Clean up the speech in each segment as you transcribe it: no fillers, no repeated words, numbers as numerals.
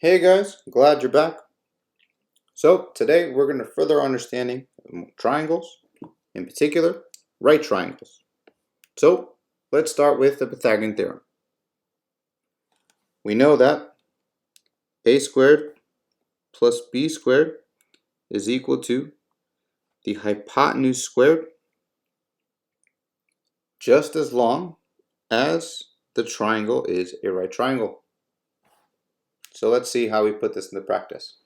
Hey guys, glad you're back. So today we're going to further understanding triangles, in particular right triangles. So let's start with the Pythagorean theorem. We know that a squared plus b squared is equal to the hypotenuse squared just as long as the triangle is a right triangle. So let's see how we put this into practice.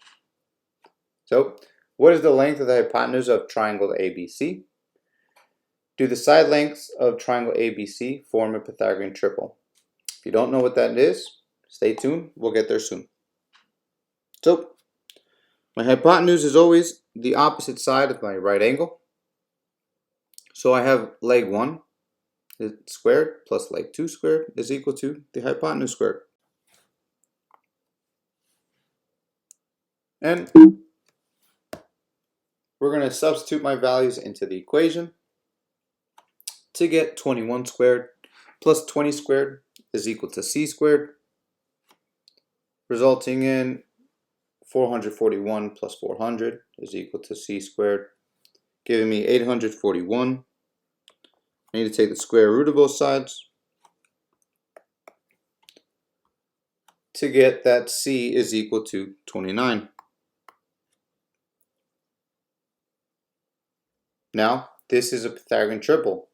So what is the length of the hypotenuse of triangle ABC? Do the side lengths of triangle ABC form a Pythagorean triple? If you don't know what that is, stay tuned. We'll get there soon. So, my hypotenuse is always the opposite side of my right angle. So I have leg 1 squared plus leg 2 squared is equal to the hypotenuse squared. And we're going to substitute my values into the equation to get 21 squared plus 20 squared is equal to c squared, resulting in 441 plus 400 is equal to c squared, giving me 841. I need to take the square root of both sides to get that c is equal to 29. Now, this is a Pythagorean triple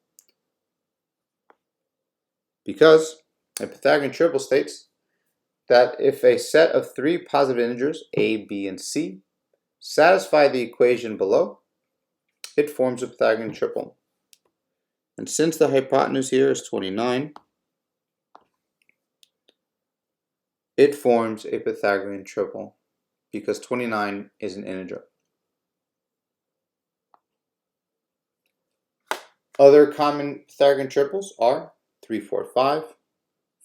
because a Pythagorean triple states that if a set of three positive integers, a, b, and c, satisfy the equation below, it forms a Pythagorean triple. And since the hypotenuse here is 29, it forms a Pythagorean triple because 29 is an integer. Other common Pythagorean triples are 3, 4, 5,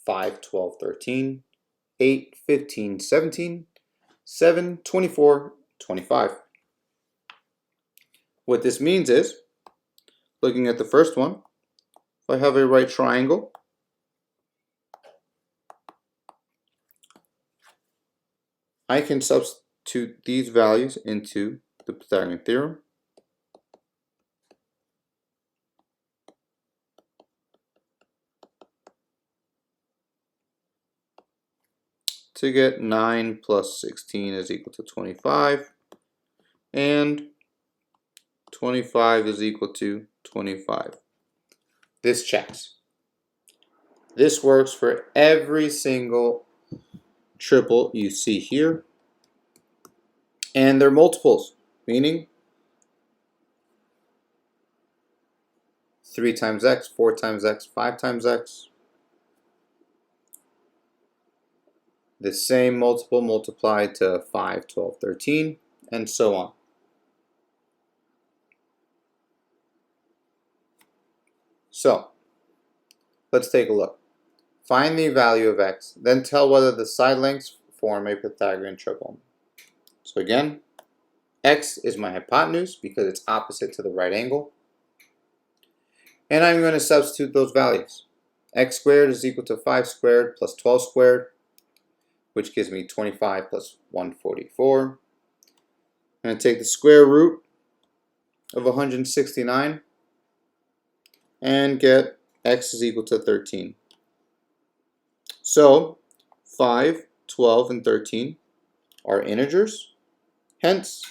5, 12, 13, 8, 15, 17, 7, 24, 25. What this means is, looking at the first one, if I have a right triangle, I can substitute these values into the Pythagorean theorem. To get 9 plus 16 is equal to 25, and 25 is equal to 25. This checks. This works for every single triple you see here, and they're multiples, meaning 3 times x, 4 times x, 5 times x. The same multiple multiplied to 5, 12, 13, and so on. So, let's take a look. Find the value of x, then tell whether the side lengths form a Pythagorean triple. So again, x is my hypotenuse because it's opposite to the right angle. And I'm going to substitute those values. X squared is equal to 5 squared plus 12 squared, which gives me 25 plus 144. I'm going to take the square root of 169 and get x is equal to 13. So 5, 12, and 13 are integers. Hence,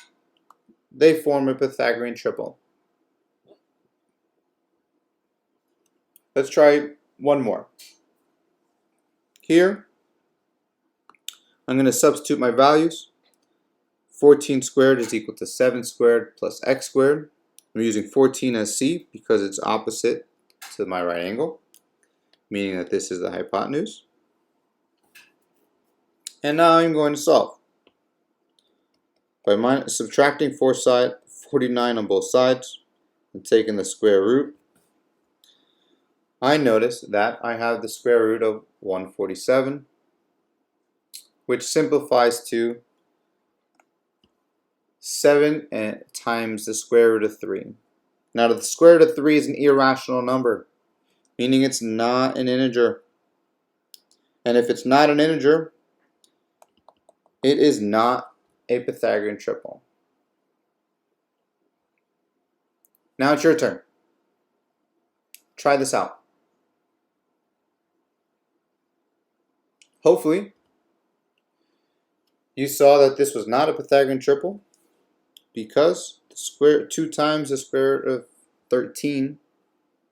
they form a Pythagorean triple. Let's try one more. Here, I'm going to substitute my values. 14 squared is equal to 7 squared plus x squared. I'm using 14 as c because it's opposite to my right angle, meaning that this is the hypotenuse. And now I'm going to solve. By subtracting 49 on both sides and taking the square root, I notice that I have the square root of 147, which simplifies to 7 times the square root of 3. Now the square root of 3 is an irrational number, meaning it's not an integer. And if it's not an integer, It is not a Pythagorean triple. Now it's your turn. Try this out. Hopefully, you saw that this was not a Pythagorean triple because 2 times the square root of 13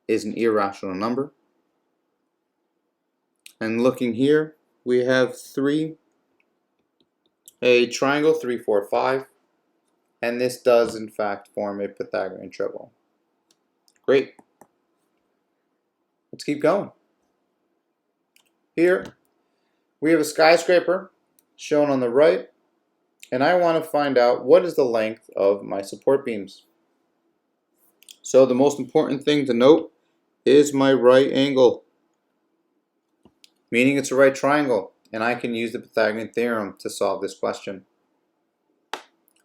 is an irrational number. And looking here, we have a triangle 3, 4, 5, and this does in fact form a Pythagorean triple. Great. Let's keep going. Here, we have a skyscraper shown on the right, and I want to find out what is the length of my support beams. So the most important thing to note is my right angle, meaning it's a right triangle, and I can use the Pythagorean theorem to solve this question.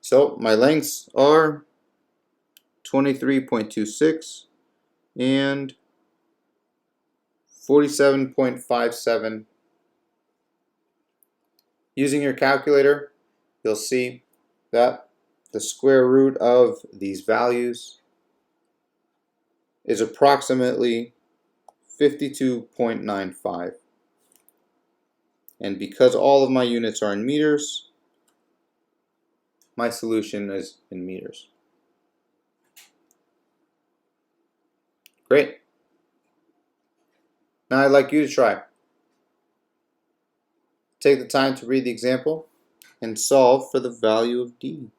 So my lengths are 23.26 and 47.57. Using your calculator, you'll see that the square root of these values is approximately 52.95. And because all of my units are in meters, my solution is in meters. Great. Now I'd like you to try. Take the time to read the example and solve for the value of D.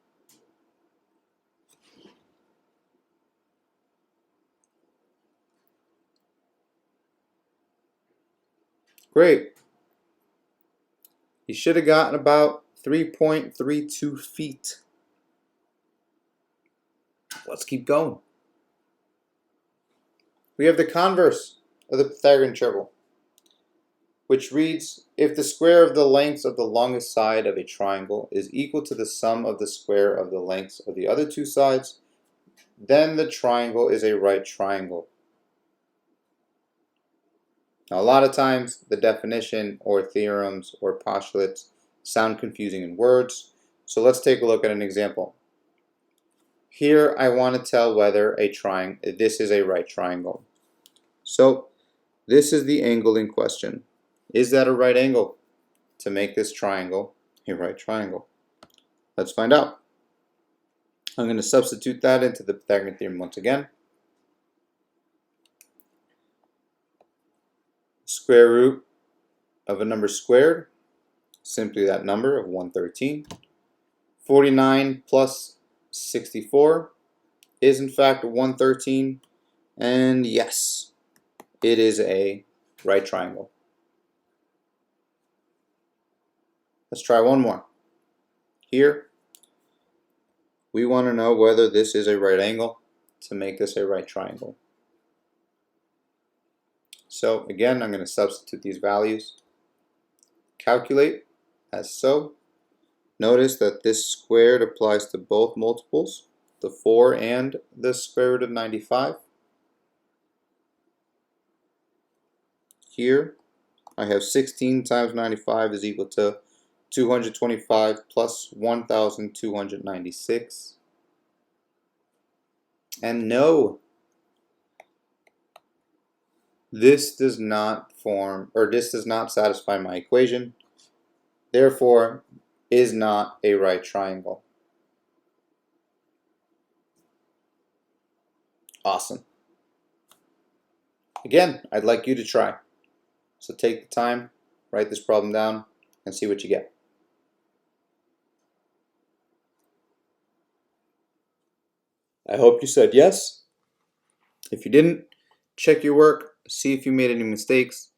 Great. You should have gotten about 3.32 feet. Let's keep going. We have the converse of the Pythagorean triple, which reads, if the square of the lengths of the longest side of a triangle is equal to the sum of the square of the lengths of the other two sides, then the triangle is a right triangle. Now, a lot of times the definition or theorems or postulates sound confusing in words, so let's take a look at an example. Here I want to tell whether this is a right triangle. So this is the angle in question. Is that a right angle to make this triangle a right triangle? Let's find out. I'm going to substitute that into the Pythagorean theorem once again. Square root of a number squared, simply that number of 113. 49 plus 64 is in fact 113, and yes, it is a right triangle. Let's try one more. Here, we want to know whether this is a right angle to make this a right triangle. So again, I'm going to substitute these values. Calculate as so. Notice that this squared applies to both multiples, the 4 and the square root of 95. Here, I have 16 times 95 is equal to 225 plus 1,296. And no, this does not satisfy my equation. Therefore, is not a right triangle. Awesome. Again, I'd like you to try. So take the time, write this problem down, and see what you get. I hope you said yes. If you didn't, check your work, see if you made any mistakes,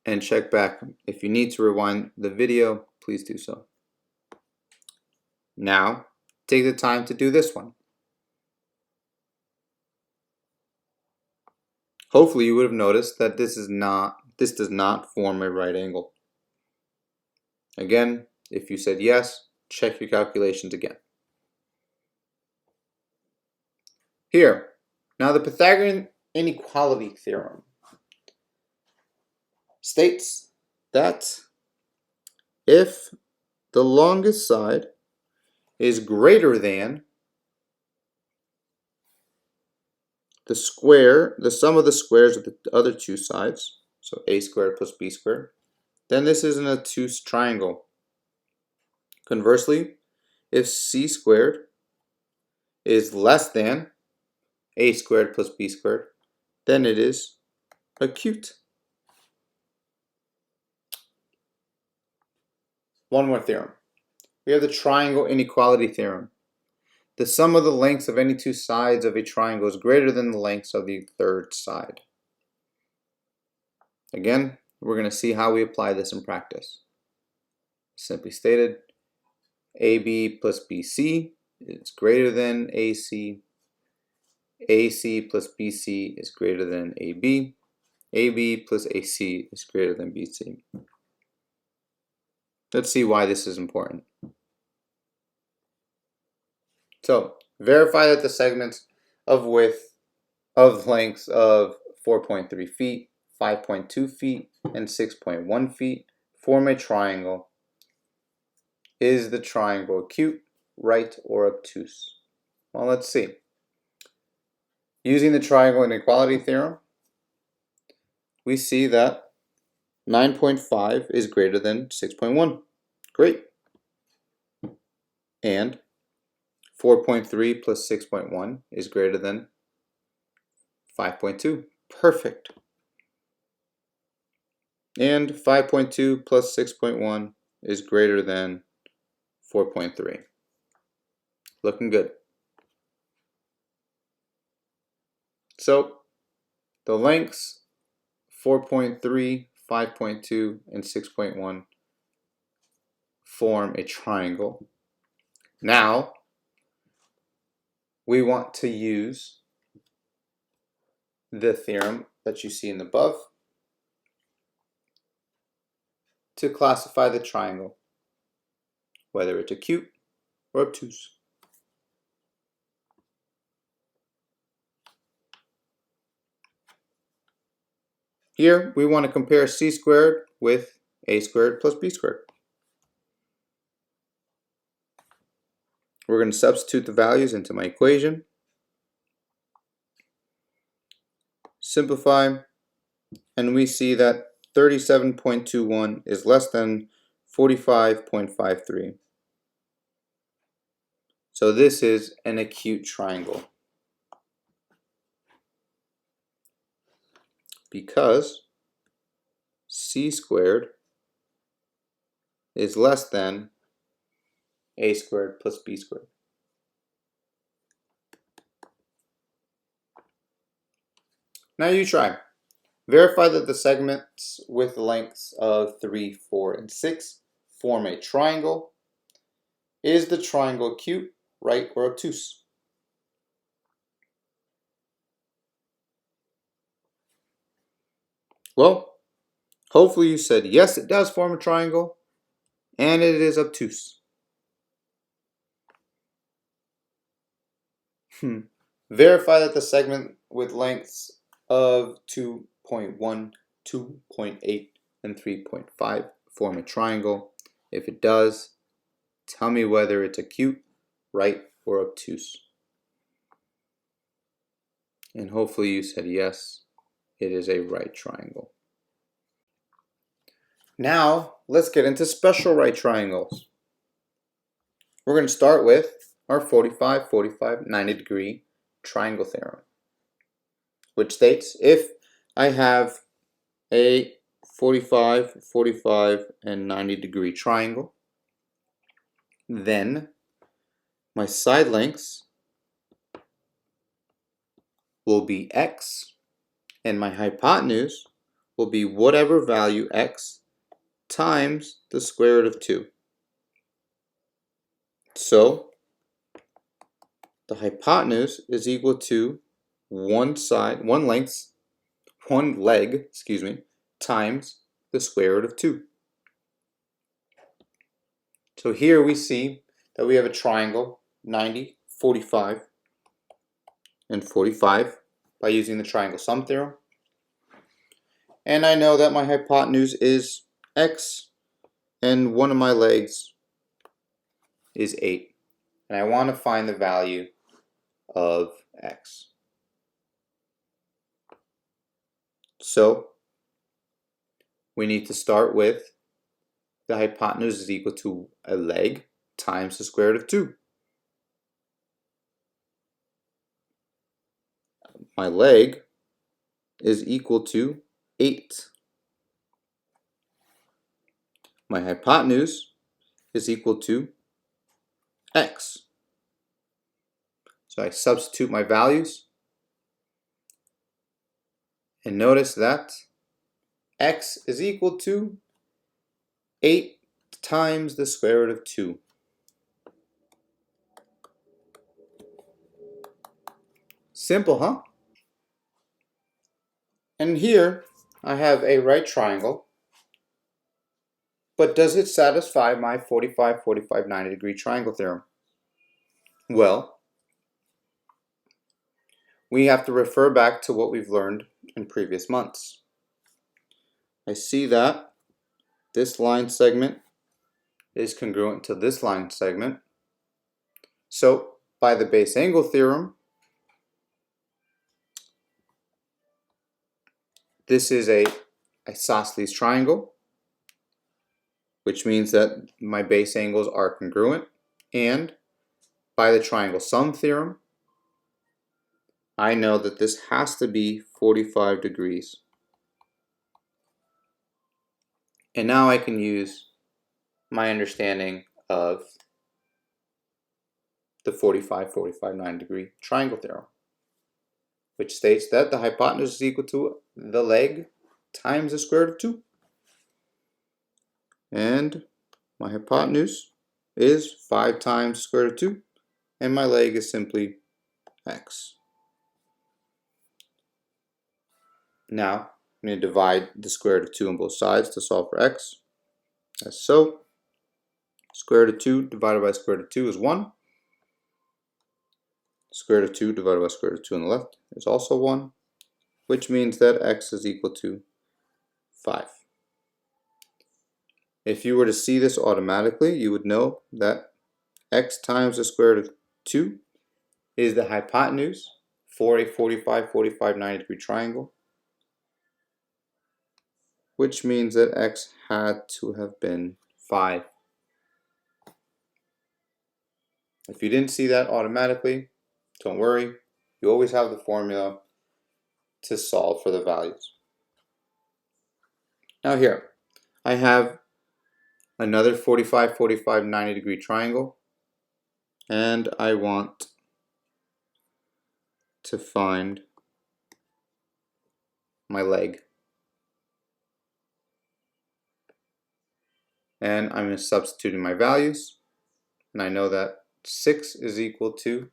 and check back. If you need to rewind the video, please do so. Now, take the time to do this one. Hopefully you would have noticed that this does not form a right angle. Again, if you said yes, check your calculations again. Here, now the Pythagorean inequality theorem states that if the longest side is greater than the sum of the squares of the other two sides, so a squared plus b squared, then this is an obtuse triangle. Conversely, if c squared is less than a squared plus b squared, then it is acute. One more theorem. We have the triangle inequality theorem. The sum of the lengths of any two sides of a triangle is greater than the lengths of the third side. Again, we're going to see how we apply this in practice. Simply stated, AB plus BC is greater than AC. AC plus BC is greater than AB. AB plus AC is greater than BC. Let's see why this is important. So, verify that the segments of lengths of 4.3 feet, 5.2 feet, and 6.1 feet form a triangle. Is the triangle acute, right, or obtuse? Well, let's see. Using the triangle inequality theorem, we see that 9.5 is greater than 6.1. Great. And 4.3 plus 6.1 is greater than 5.2. Perfect. And 5.2 plus 6.1 is greater than 4.3. Looking good. So the lengths 4.3, 5.2, and 6.1 form a triangle. Now we want to use the theorem that you see in the above to classify the triangle, whether it's acute or obtuse. Here we want to compare c squared with a squared plus b squared. We're going to substitute the values into my equation. Simplify, and we see that 37.21 is less than 45.53. So this is an acute triangle. Because c squared is less than a squared plus b squared. Now you try. Verify that the segments with lengths of 3, 4, and 6 form a triangle. Is the triangle acute, right, or obtuse? Well, hopefully you said yes, it does form a triangle, and it is obtuse. Verify that the segment with lengths of 2.1, 2.8, and 3.5 form a triangle. If it does, tell me whether it's acute, right, or obtuse. And hopefully you said yes, it is a right triangle. Now, let's get into special right triangles. We're going to start with our 45, 45, 90 degree triangle theorem, which states if I have a 45, 45, and 90 degree triangle, then my side lengths will be x, and my hypotenuse will be whatever value x times the square root of 2. So the hypotenuse is equal to one leg, times the square root of 2. So here we see that we have a triangle 90, 45, and 45 by using the triangle sum theorem. And I know that my hypotenuse is x and one of my legs is 8. And I want to find the value of x. So we need to start with the hypotenuse is equal to a leg times the square root of 2. My leg is equal to 8. My hypotenuse is equal to x. So I substitute my values, and notice that x is equal to 8 times the square root of 2. Simple, huh? And here I have a right triangle, but does it satisfy my 45, 45, 90 degree triangle theorem? Well, we have to refer back to what we've learned in previous months. I see that this line segment is congruent to this line segment. So, by the base angle theorem, this is a isosceles triangle, which means that my base angles are congruent. And by the triangle sum theorem, I know that this has to be 45 degrees. And now I can use my understanding of the 45, 45, 90 degree triangle theorem, which states that the hypotenuse is equal to the leg times the square root of 2. And my hypotenuse is 5 times the square root of 2, and my leg is simply x. Now, I'm going to divide the square root of 2 on both sides to solve for x. As so, square root of 2 divided by square root of 2 is 1. Square root of 2 divided by square root of 2 on the left is also 1, which means that x is equal to 5. If you were to see this automatically, you would know that x times the square root of 2 is the hypotenuse for a 45, 45, 90 degree triangle, which means that x had to have been 5. If you didn't see that automatically, don't worry, you always have the formula to solve for the values. Now here, I have another 45, 45, 90 degree triangle, and I want to find my leg. And I'm going to substitute in my values, and I know that 6 is equal to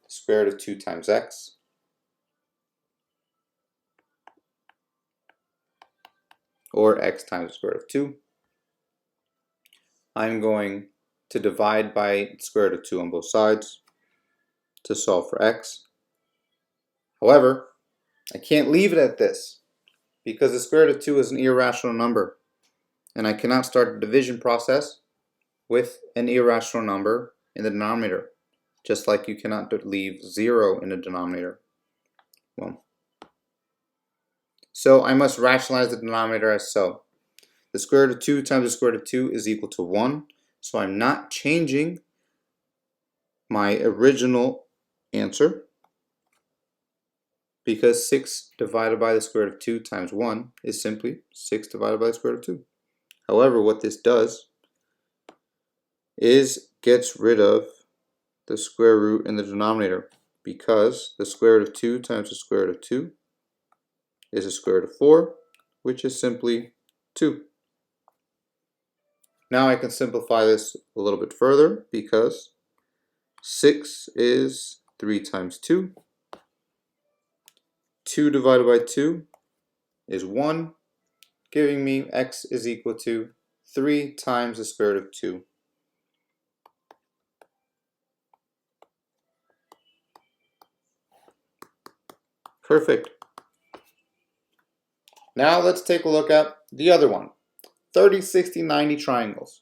the square root of 2 times x, or x times the square root of 2. I'm going to divide by the square root of 2 on both sides to solve for x. However, I can't leave it at this because the square root of 2 is an irrational number, and I cannot start the division process with an irrational number in the denominator, just like you cannot leave 0 in the denominator. Well, so I must rationalize the denominator as so. The square root of 2 times the square root of 2 is equal to 1, so I'm not changing my original answer, because 6 divided by the square root of 2 times 1 is simply 6 divided by the square root of 2. However, what this does is gets rid of the square root in the denominator, because the square root of 2 times the square root of 2 is the square root of 4, which is simply 2. Now I can simplify this a little bit further, because 6 is 3 times 2. 2 divided by 2 is 1, giving me x is equal to 3 times the square root of 2. Perfect. Now let's take a look at the other one, 30, 60, 90 triangles.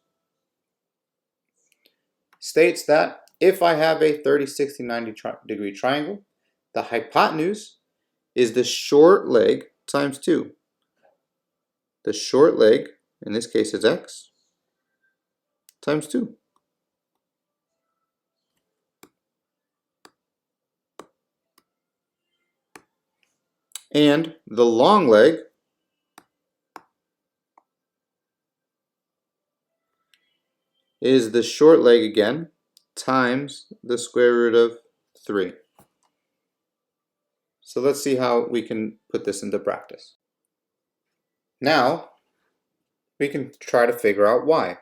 states that if I have a 30, 60, 90 degree triangle, the hypotenuse is the short leg times 2. The short leg, in this case is x, times 2. And the long leg is the short leg again times the square root of 3. So let's see how we can put this into practice. Now we can try to figure out y.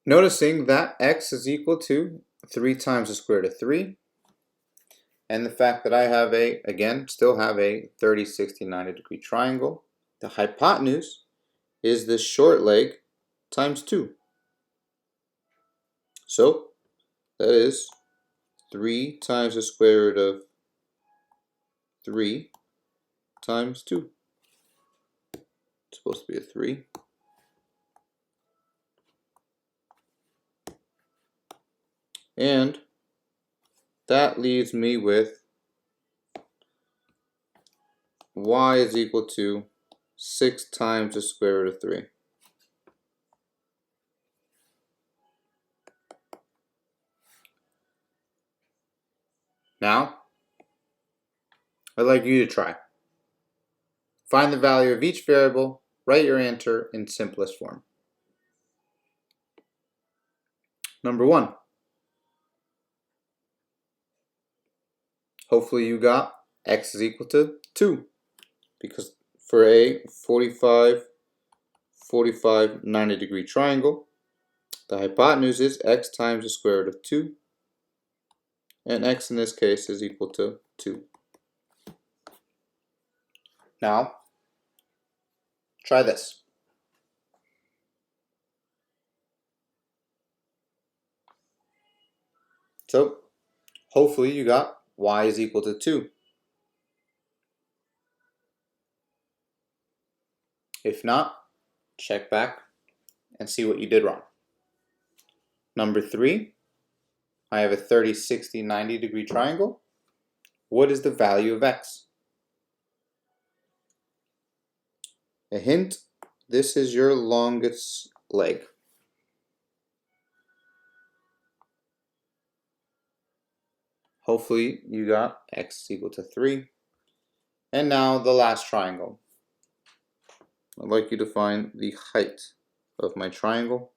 Noticing that x is equal to 3 times the square root of 3, and the fact that I have still have a 30, 60, 90 degree triangle, the hypotenuse is the short leg times 2. So that is 3 times the square root of 3 times 2. It's supposed to be a 3. And that leaves me with y is equal to 6 times the square root of 3. Now, I'd like you to try. Find the value of each variable, write your answer in simplest form. Number 1. Hopefully you got x is equal to 2, because for a 45, 45, 90 degree triangle, the hypotenuse is x times the square root of 2, and x in this case is equal to 2. Now, try this. So, hopefully you got y is equal to 2. If not, check back and see what you did wrong. Number 3, I have a 30, 60, 90 degree triangle. What is the value of x? A hint, this is your longest leg. Hopefully you got x equal to 3. And now the last triangle. I'd like you to find the height of my triangle.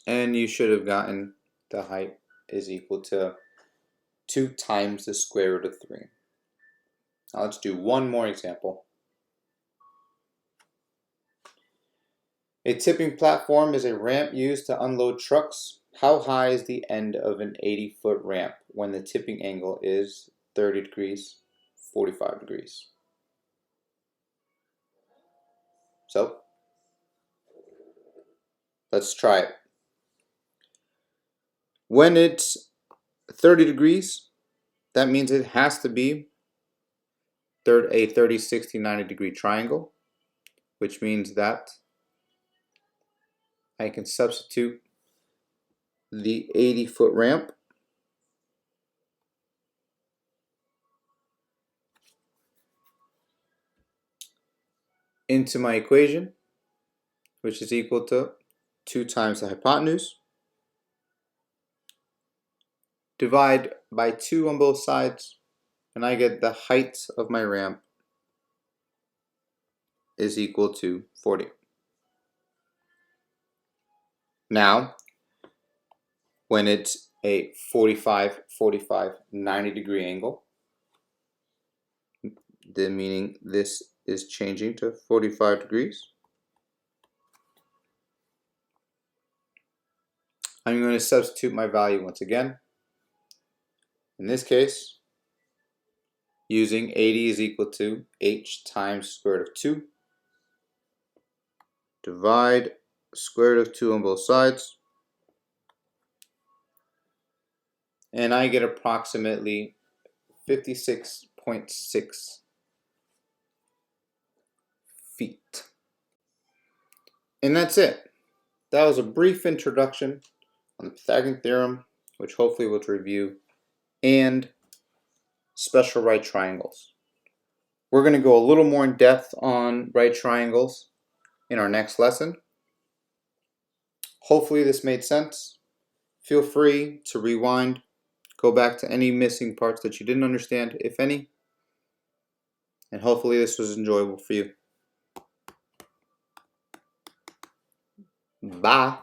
And you should have gotten the height is equal to 2 times the square root of 3. Now let's do one more example. A tipping platform is a ramp used to unload trucks. How high is the end of an 80-foot ramp when the tipping angle is 30 degrees, 45 degrees? So, let's try it. When it's 30 degrees, that means it has to be a 30, 60, 90 degree triangle, which means that I can substitute the 80-foot ramp into my equation, which is equal to 2 times the hypotenuse. Divide by 2 on both sides, and I get the height of my ramp is equal to 40. Now, when it's a 45, 45, 90 degree angle, then meaning this is changing to 45 degrees, I'm going to substitute my value once again. In this case, using 80 is equal to h times square root of 2. Divide square root of 2 on both sides. And I get approximately 56.5 8.6 feet. And that's it. That was a brief introduction on the Pythagorean theorem, which hopefully we'll review, and special right triangles. We're going to go a little more in depth on right triangles in our next lesson. Hopefully this made sense. Feel free to rewind, go back to any missing parts that you didn't understand, if any, and hopefully this was enjoyable for you. Bye.